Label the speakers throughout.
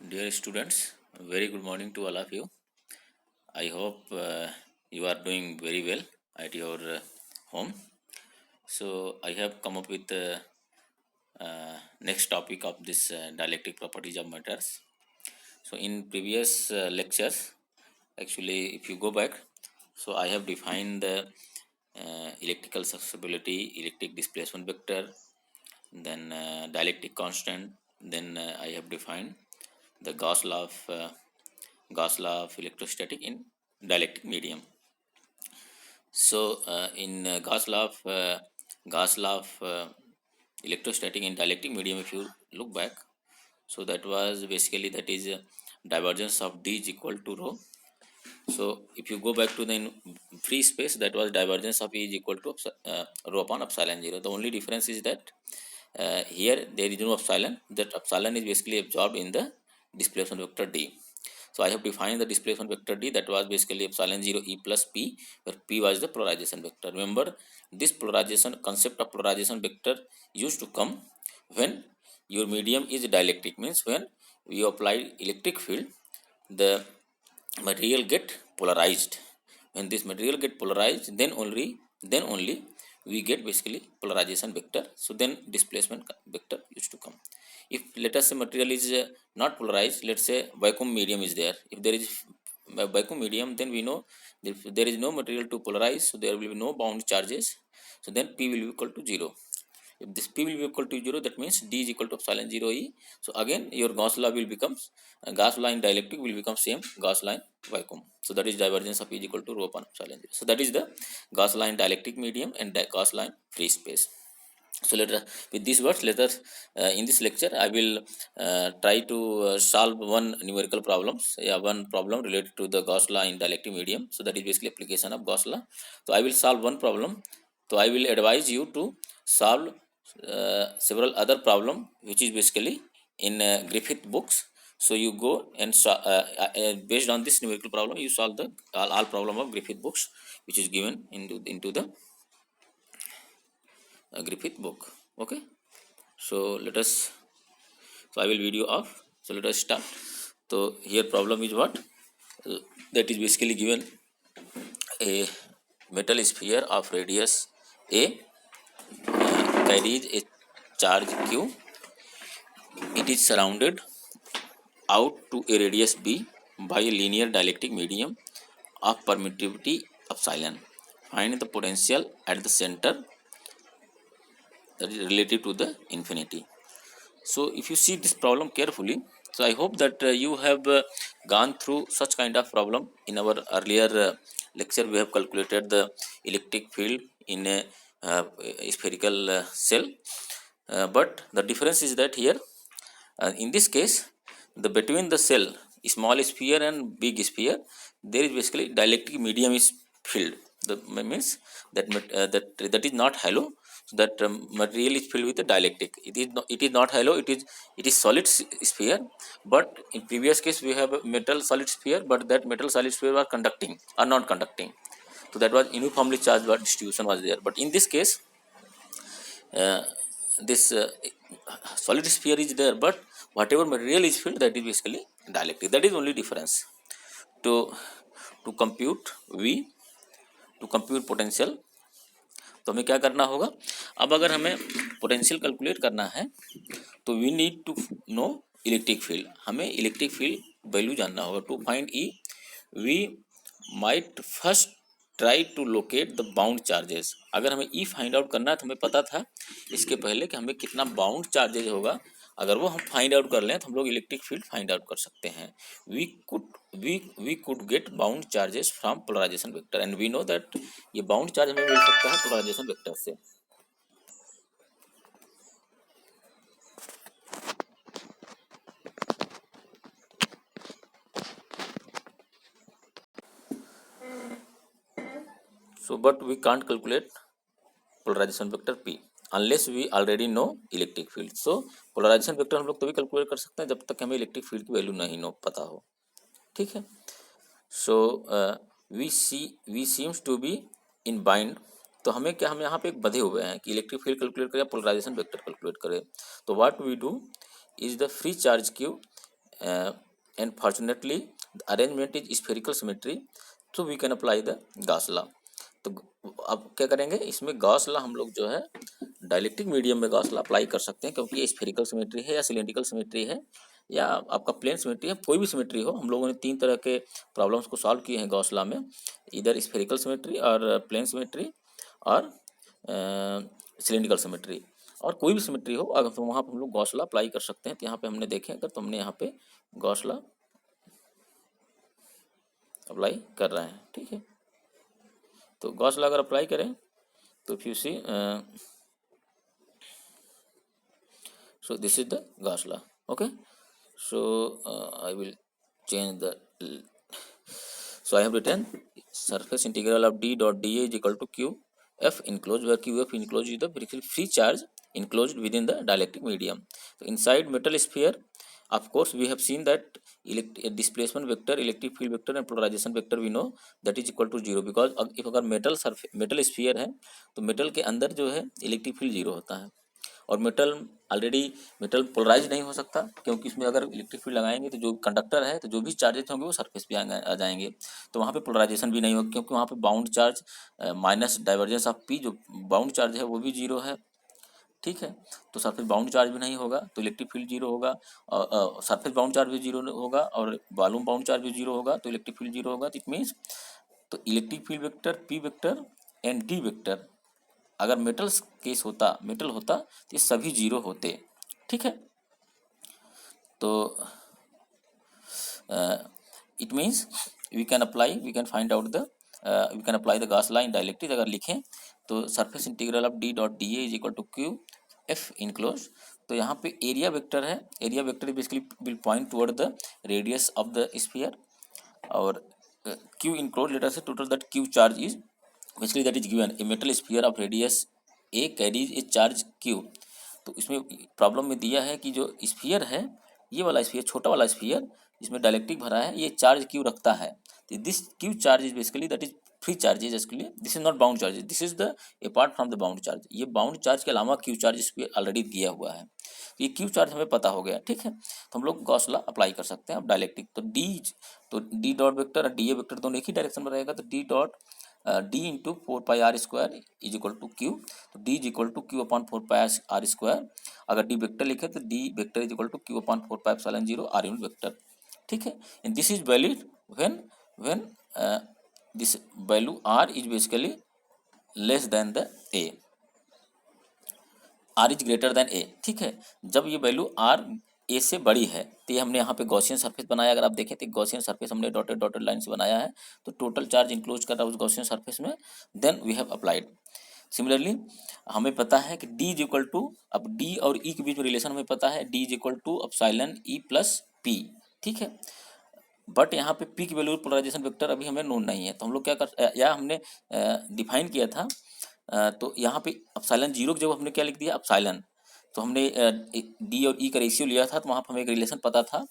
Speaker 1: Dear students, very good morning to all of you. I hope you are doing very well at your home. So I have come up with the next topic of this dialectic properties of matters. So in previous lectures, actually, if you go back, so I have defined the electrical susceptibility, electric displacement vector, then dielectric constant. Then I have defined the Gauss law of electrostatic in dielectric medium. So in Gauss law of electrostatic in dielectric medium, if you look back, so that was basically that is divergence of D is equal to rho. So if you go back to the free space, that was divergence of E is equal to rho upon epsilon 0. The only difference is that here there is no epsilon. That epsilon is basically absorbed in the displacement vector D. So I have defined the displacement vector D, that was basically epsilon 0 E plus P, where P was the polarization vector. Remember, this polarization concept of polarization vector used to come when your medium is dielectric, means when you apply electric field, the material get polarized. When this material get polarized, then only we get basically polarization vector. So then displacement vector used to come. If let us say material is not polarized, let's say vacuum medium is there. If there is a vacuum medium, then we know if there is no material to polarize, so there will be no bound charges. So then P will be equal to 0. If this P will be equal to 0, that means D is equal to epsilon 0 E. So again your Gauss law will become Gauss law in dielectric will become same Gauss law in vacuum. So that is divergence of E is equal to rho upon epsilon 0. So that is the Gauss law in dielectric medium and Gauss law in free space. So let us, with these words, let us in this lecture I will try to solve one numerical problems, one problem related to the Gauss law in dielectric medium. So that is basically application of Gauss law. So I will solve one problem. So I will advise you to solve several other problem which is basically in Griffith books. So you go and based on this numerical problem, you solve the all problem of Griffith books, which is given into the Griffith book. Okay. So let us, so I will video off. So let us start. So here problem is what, that is basically given a metal sphere of radius a carries a charge q. It is surrounded out to a radius b by a linear dielectric medium of permittivity epsilon. Find the potential at the center, that is relative to the infinity. So if you see this problem carefully, so I hope that you have gone through such kind of problem in our earlier lecture. We have calculated the electric field in a spherical cell, but the difference is that here in this case, the between the cell, small sphere and big sphere, there is basically dielectric medium is filled. The means that that is not hollow. So that material is filled with the dielectric. It is not hollow. It is solid sphere. But in previous case we have a metal solid sphere, but that metal solid sphere was conducting or not conducting. So that was uniformly charged, but distribution was there. But in this case, uh, this solid sphere is there, but whatever material is filled, that is basically dielectric. That is only difference. To compute v, to compute potential, तो हमें क्या करना होगा? अब अगर हमें potential calculate करना है, तो we need to know electric field. हमें इलेक्ट्रिक फील्ड वैल्यू जानना होगा. To find E, we might first try to locate the bound charges. अगर हमें ई फाइंड आउट करना है, तो हमें पता था इसके पहले कि हमें कितना बाउंड चार्जेस होगा. अगर वो हम फाइंड आउट कर लें, तो हम लोग इलेक्ट्रिक फील्ड फाइंड आउट कर सकते हैं. We could get bound charges from polarisation vector, and we know that ये बाउंड चार्ज हमें मिल सकता है पोलराइजेशन वेक्टर से. So but we can't calculate polarization vector P unless we already know electric field. So polarization vector हम लोग तभी calculate कर सकते हैं जब तक हमें इलेक्ट्रिक फील्ड की वैल्यू नहीं नो पता हो. ठीक है. So we seems to be in bind. तो हमें क्या, हम यहाँ पे एक बधे हुए हैं कि इलेक्ट्रिक फील्ड कैलकुलेट करें, पोलराइजेशन वेक्टर कैलकुलेट करें. तो what we do is the free charge Q and fortunately the arrangement is spherical symmetry, so we can apply the Gauss law. तो अब क्या करेंगे, इसमें गॉस लॉ हम लोग जो है डायलेक्ट्रिक मीडियम में गॉस लॉ अप्लाई कर सकते हैं, क्योंकि ये स्फेरिकल सिमेट्री है या सिलेंड्रिकल सिमेट्री है या आपका प्लेन सिमेट्री है, कोई भी सिमेट्री हो। हम लोगों ने 3 तरह के प्रॉब्लम्स को सॉल्व किए हैं गॉस लॉ में, इधर स्फेरिकल सिमेट्री और प्लेन सिमेट्री और सिलेंड्रिकल सिमेट्री, और कोई भी सिमेट्री हो अगर तो वहाँ पर हम लोग गॉस लॉ अप्लाई कर सकते हैं। तो यहाँ पे हमने देखे अगर तो हमने यहाँ पे गॉस लॉ अप्लाई कर रहे हैं, ठीक है। तो गॉस लॉ अगर अप्लाई करें तो if you see, so this is the Gauss law. Okay, so I will change the, so I have written surface integral of d dot dA is equal to qf enclosed, where qf enclosed is the basically free charge enclosed within the dielectric medium. So inside metal sphere, of course we have seen that displacement vector, electric field vector and polarization vector we know that is equal to 0, because if अगर metal sphere है तो metal के अंदर जो है electric field 0 होता है, और मेटल पोलराइज नहीं हो सकता, क्योंकि इसमें अगर इलेक्ट्रिक फील्ड लगाएंगे तो जो कंडक्टर है तो जो भी चार्जेस होंगे वो सरफेस पे आ जाएंगे, तो वहाँ पे पोलराइजेशन भी नहीं होगा, क्योंकि वहाँ पे bound charge minus divergence of P, जो बाउंड चार्ज है वो भी 0 है, ठीक है। तो सरफेस बाउंड चार्ज भी नहीं होगा तो इलेक्ट्रिक फील्ड 0 होगा, और सरफेस बाउंड चार्ज भी 0 होगा और वॉल्यूम बाउंड चार्ज भी 0 होगा, तो इलेक्ट्रिक फील्ड 0 होगा। तो इट मीन्स तो electric field vector P vector and D vector, अगर मेटल्स केस होता, मेटल होता तो ये सभी 0 होते, ठीक है। तो it means we can find out the we can apply the Gauss law in dielectric. अगर लिखें तो surface integral of D dot D A is equal to Q F enclose. तो यहाँ पे एरिया वेक्टर है, area vector basically will point toward the radius of the sphere, और Q enclose letter से total that Q charge is basically that is given a metal sphere of radius A carries A charge Q. तो इसमें problem में दिया है कि जो sphere है, ये वाला स्फीयर, छोटा वाला स्फीयर जिसमें डायलेक्ट्रिक भरा है, ये चार्ज क्यू रखता है। तो this Q charge is basically that is free charges, actually this is not bound charges, this is the apart from the bound charge. ये बाउंड चार्ज के अलावा क्यू चार्ज इस पर ऑलरेडी दिया हुआ है, तो ये क्यू चार्ज हमें पता हो गया, ठीक है। तो हम लोग गॉस लॉ अप्लाई कर सकते हैं अब डायलेक्ट्रिक। तो डी डॉट वेक्टर और डी ए वेक्टर दोनों एक ही डायरेक्शन में रहेगा, तो D dot D into 4πr² is equal to Q. तो D is equal to Q upon 4πr²। अगर डी वेक्टर लिखे तो D vector is equal to Q upon 4πε0 R unit vector, ठीक है। And this is valid when this value R is basically less than the A, R is greater than ए, ठीक है। जब ये value R A से बड़ी है तो ये हमने यहाँ पे गॉसियन सरफेस बनाया। अगर आप देखें तो गॉसियन सरफेस हमने डॉटेड लाइन से बनाया है, तो टोटल चार्ज इंक्लोज कर रहा है उस गॉसियन सरफेस में, then we have applied. Similarly हमें पता है कि डी इज इक्वल टू, अब डी और ई के बीच में रिलेशन हमें पता है, D is equal to epsilon E plus P, ठीक है। बट यहाँ पे पी की वैल्यू पोलराइजेशन वेक्टर अभी हमें नोन नहीं है, तो हम लोग क्या कर, या हमने डिफाइन किया था, तो यहाँ पे एप्सिलॉन 0 की जगह हमने क्या लिख दिया, एप्सिलॉन। तो हमने डी और ई का रेशियो लिया था, तो वहाँ पर हमें एक रिलेशन पता था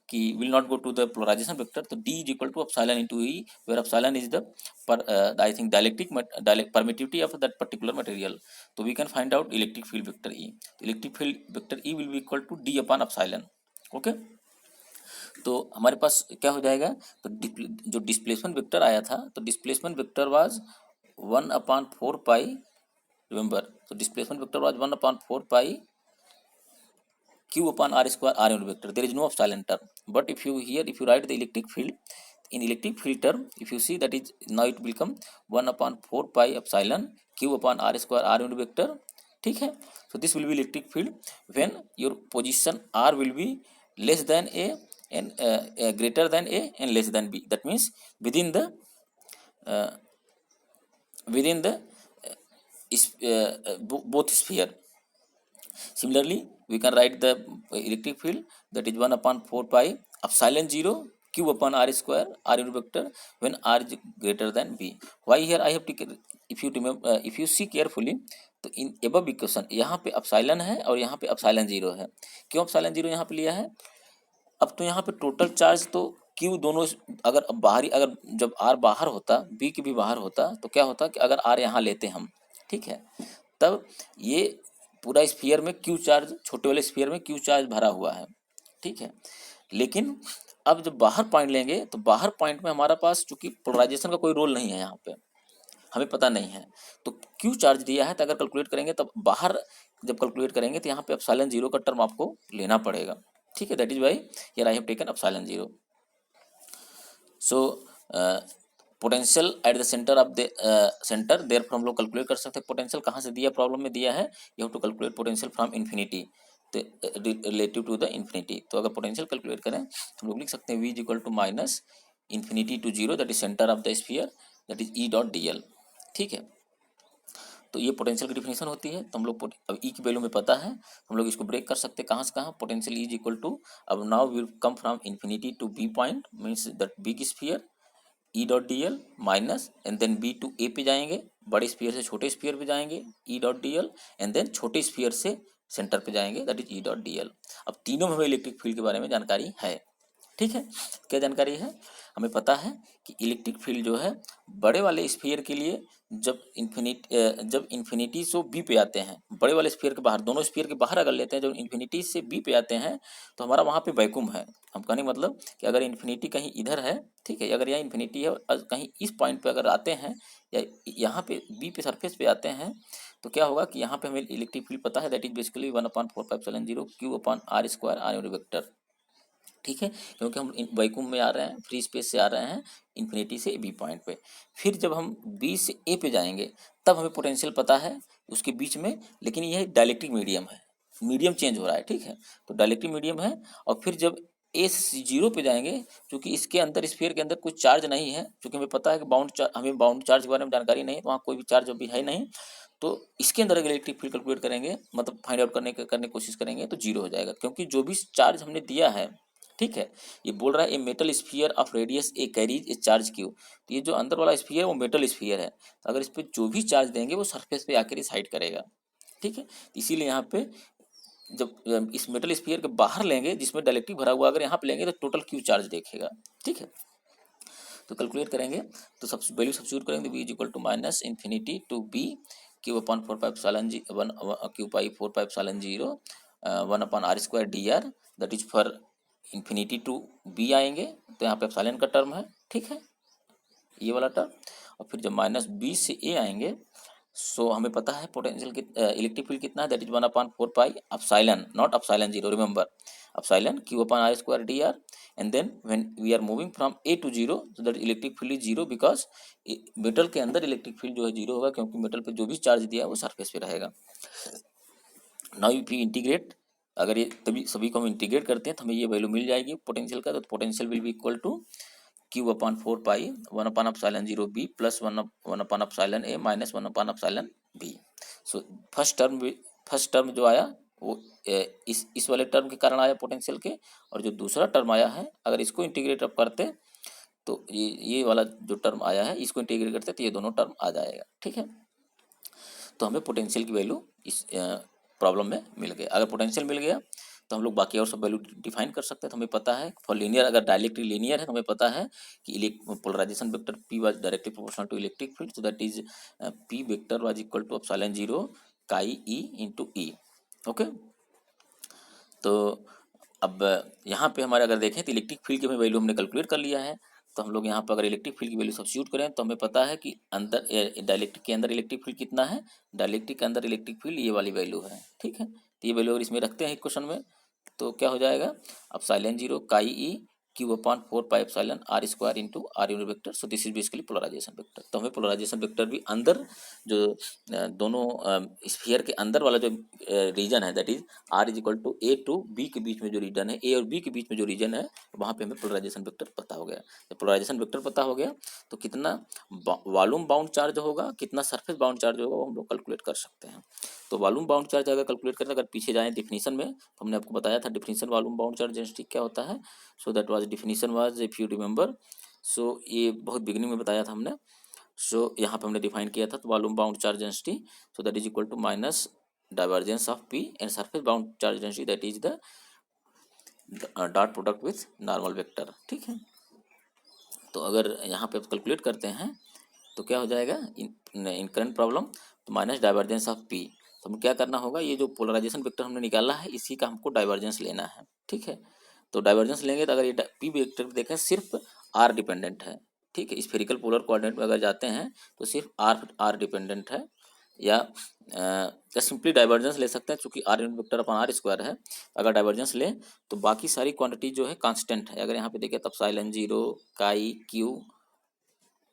Speaker 1: कि will not go to the polarisation vector, तो D is equal to epsilon into E, where epsilon is the I think dielectric permittivity of that particular material. तो we can find out electric field vector E. तो electric field vector E will be equal to D upon epsilon, okay. तो हमारे पास क्या हो जाएगा, तो जो displacement vector आया था, तो डिस्प्लेसमेंट वेक्टर वाज 1/4 रिमेंबर, तो displacement vector was 1/4 q upon r² r unit vector, there is no epsilon term, but if you write the electric field in electric field term, if you see that is now it will become 1/4 epsilon q upon r² r unit vector, ठीक है। so this will be electric field when your position r will be less than a and greater than a and less than b, that means within the both sphere. Similarly, we can write the electric field that is 1/4 epsilon 0 q upon r² r unit vector when r is greater than b. Why here I have taken, if you remember, if you see carefully, तो इन above equation यहाँ पे epsilon है और यहाँ पे epsilon 0 है। क्यों epsilon 0 यहाँ पे लिया है, अब तो यहाँ पे टोटल चार्ज तो क्यू दोनों, अगर बाहरी, अगर जब आर बाहर होता, बी के भी बाहर होता, तो क्या होता कि अगर आर यहाँ लेते हम, ठीक है, तब ये पूरा स्फीयर में क्यू चार्ज, छोटे वाले स्फीयर में क्यू चार्ज भरा हुआ है, ठीक है। लेकिन अब जब बाहर पॉइंट लेंगे तो बाहर पॉइंट में हमारा पास चूंकि पोलराइजेशन का कोई रोल नहीं है, यहाँ पे हमें पता नहीं है, तो क्यू चार्ज दिया है, तो अगर कैलकुलेट करेंगे तब बाहर जब कैलकुलेट करेंगे तो यहाँ पे एप्सिलॉन जीरो का टर्म आपको लेना पड़ेगा, ठीक है। That is why here I have taken epsilon zero. So potential at the centre of the centre, therefore हम लोग कैलकुलेट कर सकते हैं पोटेंशियल कहाँ से दिया, प्रॉब्लम में दिया है you have to calculate potential from infinity relative to the infinity. तो अगर पोटेंशियल कैलकुलेट करें हम लोग लिख सकते हैं v is equal to minus infinity to zero that is centre of the sphere that is E dot D L, ठीक है। तो ये पोटेंशियल की डिफिनेशन होती है। तो हम लोग अब ई की वैल्यू में पता है, हम लोग इसको ब्रेक कर सकते हैं कहाँ से कहाँ, पोटेंशियल इज इक्वल टू, अब now will come from infinity to B point means that big sphere E dot D L minus and then B to A पे जाएंगे, बड़े स्फीयर से छोटे स्फीयर पे जाएंगे E dot D L and then छोटे sphere से centre पे जाएंगे that is E dot D L. अब तीनों में हमें इलेक्ट्रिक फील्ड के बारे में जानकारी है, ठीक है। क्या जानकारी है, हमें पता है कि इलेक्ट्रिक फील्ड जो है बड़े वाले स्फीयर के लिए जब इन्फिनिटी से बी पे आते हैं, बड़े वाले स्फीयर के बाहर, दोनों स्फीयर के बाहर अगर लेते हैं, जब इन्फिनिटी से बी पे आते हैं तो हमारा वहाँ पे वैक्यूम है। हम कहने मतलब कि अगर इन्फिनिटी कहीं इधर है, ठीक है, अगर यहाँ इन्फिनिटी है और कहीं इस पॉइंट पे अगर आते हैं या यहाँ पे बी पे सरफेस पे आते हैं तो क्या होगा कि यहाँ पे हमें इलेक्ट्रिक फील्ड पता है that is basically 1/4πε0 Q/r² R vector, ठीक है, क्योंकि हम वैक्यूम में आ रहे हैं, फ्री स्पेस से आ रहे हैं इन्फिनिटी से बी पॉइंट पे। फिर जब हम बी से ए पे जाएंगे तब हमें पोटेंशियल पता है उसके बीच में, लेकिन यह डाइलेक्ट्रिक मीडियम है, मीडियम चेंज हो रहा है, ठीक है, तो डाइलेक्ट्रिक मीडियम है। और फिर जब ए से जीरो पे जाएंगे, क्योंकि इसके अंदर स्फीयर के अंदर कुछ चार्ज नहीं है, क्योंकि हमें पता है कि हमें बाउंड चार्ज के बारे में जानकारी नहीं है, तो वहाँ कोई भी चार्ज अभी है नहीं, तो इसके अंदर अगर इलेक्ट्रिक फील्ड कैलकुलेट करेंगे, मतलब फाइंड आउट करने की कोशिश करेंगे तो जीरो हो जाएगा, क्योंकि जो भी चार्ज हमने दिया है, ठीक है, ये बोल रहा है a metal sphere of radius A carries A charge Q, तो ये जो अंदर वाला स्फीयर वो मेटल स्फीयर है, तो अगर इस पर जो भी चार्ज देंगे वो सरफेस पे आकर साइड करेगा, ठीक है। इसीलिए यहाँ पे जब इस मेटल स्फीयर के बाहर लेंगे जिसमें डाइलेक्ट्रिक भरा हुआ, अगर यहाँ पे लेंगे तो टोटल क्यू चार्ज देखेगा, ठीक है। तो कैलकुलेट करेंगे तो सब वैल्यू सब्स्टिट्यूट करेंगे, v is equal to minus infinity to B Q upon 4πε1 Q pi 4πε0 1/r² dr that is for infinity to B आएंगे, तो यहाँ पे एप्सिलॉन का टर्म है, ठीक है, ये वाला टर्म। और फिर जब माइनस बी से ए आएंगे, सो हमें पता है पोटेंशियल इलेक्ट्रिक फील्ड कितना है that is 1/4π epsilon, not epsilon zero, remember epsilon Q/r² dr and then when we are moving from A to zero so that electric field is zero because metal के अंदर electric field जो है zero होगा, क्योंकि metal पे जो भी charge दिया है वो सरफेस पे रहेगा। नाउ इफ यू इंटीग्रेट, अगर ये तभी सभी को हम इंटीग्रेट करते हैं तो हमें ये वैल्यू मिल जाएगी पोटेंशियल का, तो potential will be equal to Q/4π 1/ε0 b plus 1/ε minus 1/ε b। So first term जो आया वो इस वाले टर्म के कारण आया पोटेंशियल के, और जो दूसरा टर्म आया है अगर इसको इंटीग्रेट अप करते तो ये वाला जो टर्म आया है इसको इंटीग्रेट करते तो ये दोनों टर्म आ जाएगा, ठीक है। तो हमें पोटेंशियल की वैल्यू इस प्रॉब्लम में मिल गया। अगर पोटेंशियल मिल गया तो हम लोग बाकी और सब वैल्यू डिफाइन कर सकते हैं। तो हमें पता है फॉर लीनियर, अगर डायरेक्टली लीनियर है तो हमें पता है कि polarisation vector P was directly proportional to electric field, so that is P vector was equal to epsilon zero chi E into E, okay. तो अब यहाँ पे हमारे अगर देखें तो इलेक्ट्रिक फील्ड की हमें वैल्यू हमने कैलकुलेट कर लिया है, तो हम लोग यहाँ पर अगर इलेक्ट्रिक फील्ड की वैल्यू सब्स्टिट्यूट करें तो हमें पता है कि अंदर डाइलेक्ट्रिक के अंदर इलेक्ट्रिक फील्ड कितना है, डाइलेक्ट्रिक के अंदर इलेक्ट्रिक फील्ड ये वाली वैल्यू है, ठीक है। तो ये वैल्यू अगर इसमें रखते हैं क्वेश्चन में तो क्या हो जाएगा, epsilon zero chi E Q/4πε r² into R unit vector, so this is basically polarisation vector. तो हमें पोलराइजेशन वेक्टर भी अंदर जो दोनों स्फीयर के अंदर वाला जो रीजन है that is r is equal to A to B के बीच में जो रीजन है, ए और बी के बीच में जो रीजन है वहाँ पे हमें पोलराइजेशन वेक्टर पता हो गया। जब पोलराइजेशन वेक्टर पता हो गया तो कितना वॉल्यूम बाउंड चार्ज होगा, कितना सरफेस बाउंड चार्ज होगा वो हम लोग कैलकुलेट कर सकते हैं। तो वॉल्यूम बाउंड चार्ज अगर कैलकुलेट करें, अगर पीछे जाएं डिफिनीशन में तो हमने आपको बताया था definition volume bound charge density क्या होता है। So that was definition was if you remember, so ये बहुत बिगिनिंग में बताया था हमने। सो यहाँ पे हमने डिफाइन किया था, तो volume bound charge density so that is equal to minus divergence of P and surface bound charge density that is the dot product with normal vector, ठीक है। तो अगर यहाँ पे कैलकुलेट करते हैं तो क्या हो जाएगा इन करंट प्रॉब्लम, तो माइनस डाइवर्जेंस ऑफ P, तो हमें क्या करना होगा, ये जो पोलराइजेशन वेक्टर हमने निकाला है इसी का हमको डाइवर्जेंस लेना है, ठीक है। तो डाइवर्जेंस लेंगे तो अगर ये पी वेक्टर देखें सिर्फ आर डिपेंडेंट है, ठीक है। स्फेरिकल पोलर कोऑर्डिनेट में अगर जाते हैं तो सिर्फ आर डिपेंडेंट है, या सिंपली डाइवर्जेंस ले सकते हैं चूंकि R unit vector upon R square है। अगर डाइवर्जेंस लें तो बाकी सारी क्वांटिटी जो है कांस्टेंट है। अगर यहाँ पे देखें तो epsilon 0 chi Q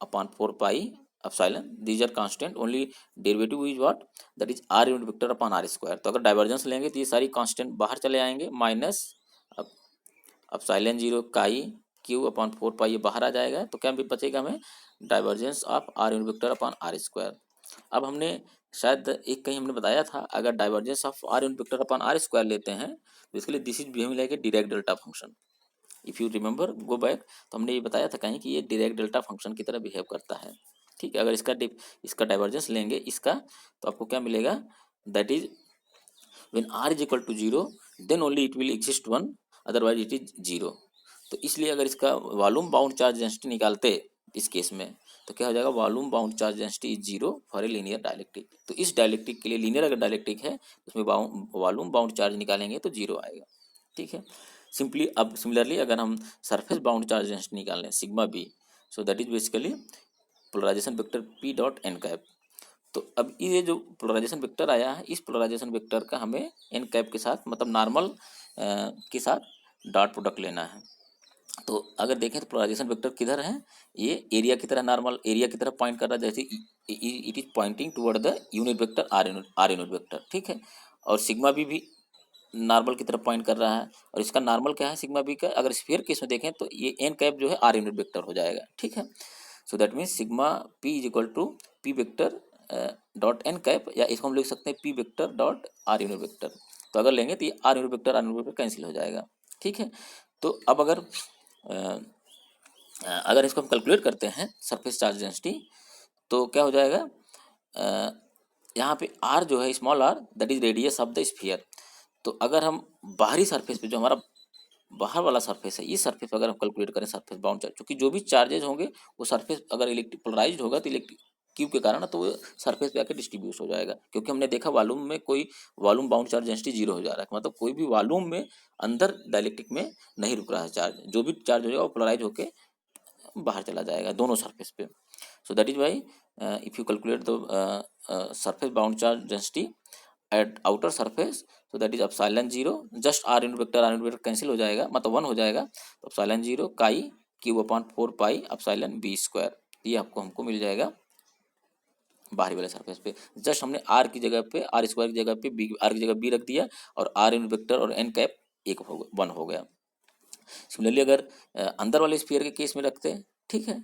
Speaker 1: upon 4 pi epsilon, these are constant, only derivative is what, that is R unit vector upon R square. तो अगर डाइवर्जेंस लेंगे तो ये सारी कांस्टेंट बाहर चले आएंगे, minus epsilon 0 chi Q upon 4 पाई ये बाहर आ जाएगा, तो क्या बचेगा हमें, divergence of R unit vector upon R square. अब हमने शायद एक कहीं हमने बताया था, अगर divergence of R unit vector upon R square लेते हैं तो इसके लिए this is behaving like a direct delta function. If you remember go back, तो हमने ये बताया था कहीं कि ये डायरेक्ट डेल्टा फंक्शन की तरह बिहेव करता है, ठीक है। अगर इसका डाइवर्जेंस लेंगे इसका, तो आपको क्या मिलेगा, that is when R is equal to 0 then only it will exist 1, otherwise it is 0। तो इसलिए अगर इसका वॉल्यूम बाउंड चार्ज डेंसिटी निकालते इस केस में, तो क्या हो जाएगा, volume bound charge density is 0 for a linear dielectric. तो इस डायलेक्ट्रिक के लिए, लीनियर अगर डायलेक्ट्रिक है उसमें वॉल्यूम बाउंड चार्ज निकालेंगे तो 0 आएगा, ठीक है। सिंपली अब सिमिलरली अगर हम सरफेस बाउंड चार्ज डेंसिटी निकाल लें sigma B, so that is basically polarisation vector P dot N cap. तो अब ये जो पोलराइजेशन वेक्टर आया है, इस पोलराइजेशन वेक्टर का हमें एन कैप के साथ मतलब नॉर्मल के साथ डॉट प्रोडक्ट लेना है। तो अगर देखें तो पोलराइजेशन वेक्टर किधर है, ये एरिया की तरह, नॉर्मल एरिया की तरफ पॉइंट कर रहा है, जैसे it is pointing toward the unit vector R unit vector, ठीक है। और सिग्मा भी नॉर्मल की तरफ पॉइंट कर रहा है, और इसका नॉर्मल क्या है सिग्मा बी का, अगर स्फीयर केस में देखें तो ये एन कैप जो है आर यूनिट वेक्टर हो जाएगा, ठीक है। So that means sigma P is equal to P vector dot N cap, या इसको हम लिख सकते हैं P vector dot R unit vector. तो अगर लेंगे तो ये आर यूनिट वेक्टर कैंसिल हो जाएगा, ठीक है। तो अब अगर इसको हम कैलकुलेट करते हैं सरफेस चार्ज डेंसिटी, तो क्या हो जाएगा, यहाँ पे आर जो है small R that is radius of the sphere. तो अगर हम बाहरी सरफेस पे जो हमारा बाहर वाला सरफेस है, इस सरफेस पर अगर हम कैलकुलेट करें सरफेस बाउंड चार्ज, क्योंकि जो भी चार्जेज होंगे वो सरफेस अगर इलेक्ट्रिक पोलराइज्ड होगा तो इलेक्ट्रिक क्यू के कारण तो वो सरफेस पे आकर डिस्ट्रीब्यूट हो जाएगा। क्योंकि हमने देखा वॉल्यूम में कोई वॉल्यूम बाउंड चार्ज डेंसिटी 0 हो जा रहा है, मतलब कोई भी वॉल्यूम में अंदर डायलेक्ट्रिक में नहीं रुक रहा है चार्ज, जो भी चार्ज हो जाएगा वो पोलराइज होकर बाहर चला जाएगा दोनों सरफेस पे। So that is why if you calculate the surface bound charge density at outer surface, तो that is epsilon 0, just R unit vector cancel हो जाएगा, मतलब 1 हो जाएगा, तो epsilon 0 chi Q upon 4 pi epsilon B square, ये आपको हमको मिल जाएगा बाहरी वाले सरफेस पे। जस्ट हमने आर की जगह पे, आर स्क्वायर की जगह पे बी, आर की जगह बी रख दिया, और आर यूनिट वेक्टर और एन कैप 1 हो गया। सिमिलरली अगर अंदर वाले स्फीयर के केस में रखते हैं, ठीक है,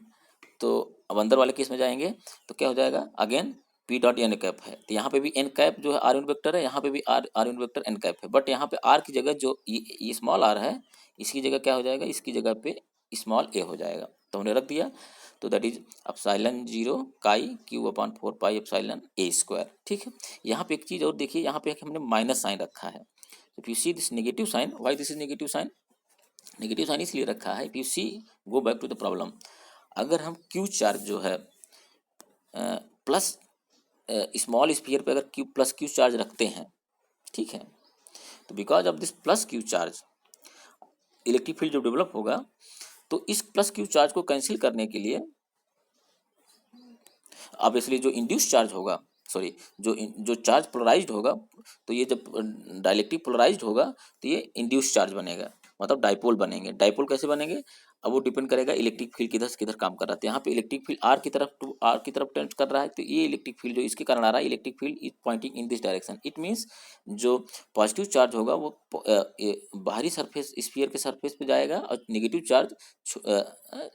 Speaker 1: तो अब अंदर वाले केस में जाएंगे तो क्या हो जाएगा, again P dot N cap है, तो यहाँ पे भी एन कैप जो है आर यूनिट वेक्टर है, यहाँ पे भी R unit vector N cap है, बट यहाँ पे आर की जगह जो ये स्मॉल आर है, इसकी जगह क्या हो जाएगा, इसकी जगह पे स्मॉल ए हो जाएगा, तो हमने रख दिया। तो that is epsilon 0 chi Q upon 4 pi epsilon A square, ठीक है। यहाँ पे एक चीज़ और देखिए, यहाँ पे हमने माइनस साइन रखा है, if you see this negative sign, why this is negative sign, negative sign इसलिए रखा है, if you see go back to the problem, अगर हम क्यू चार्ज जो है प्लस स्मॉल स्फीयर पे अगर क्यू प्लस क्यू चार्ज रखते हैं, ठीक है, तो because of this plus Q charge electric field जो डेवलप होगा, तो इस प्लस क्यू चार्ज को कैंसिल करने के लिए ऑब्वियसली जो इंड्यूस चार्ज होगा, सॉरी जो चार्ज पोलराइज्ड होगा, तो ये जब डाइलेक्ट्रिक पोलराइज्ड होगा तो ये इंड्यूस चार्ज बनेगा, मतलब डाइपोल बनेंगे। डाइपोल कैसे बनेंगे, अब वो डिपेंड करेगा इलेक्ट्रिक फील्ड किधर से किधर काम कर रहा है। तो यहाँ पे इलेक्ट्रिक फील्ड आर की तरफ टेंड कर रहा है, तो ये इलेक्ट्रिक फील्ड जो इसके कारण आ रहा है, electric field is pointing in this direction. It means जो पॉजिटिव चार्ज होगा वो बाहरी सरफेस स्फीयर के सरफेस पे जाएगा, और नेगेटिव चार्ज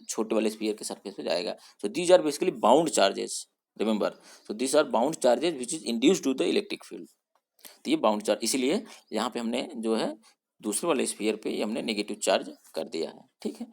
Speaker 1: छोटे वाले स्फीयर के सरफेस पे जाएगा। So these are basically bound charges, remember, so this are bound charges which is induced to the electric field. तो ये बाउंड चार्ज, इसीलिए यहाँ पे हमने जो है दूसरे वाले स्फीयर पे हमने नेगेटिव चार्ज कर दिया है, ठीक है।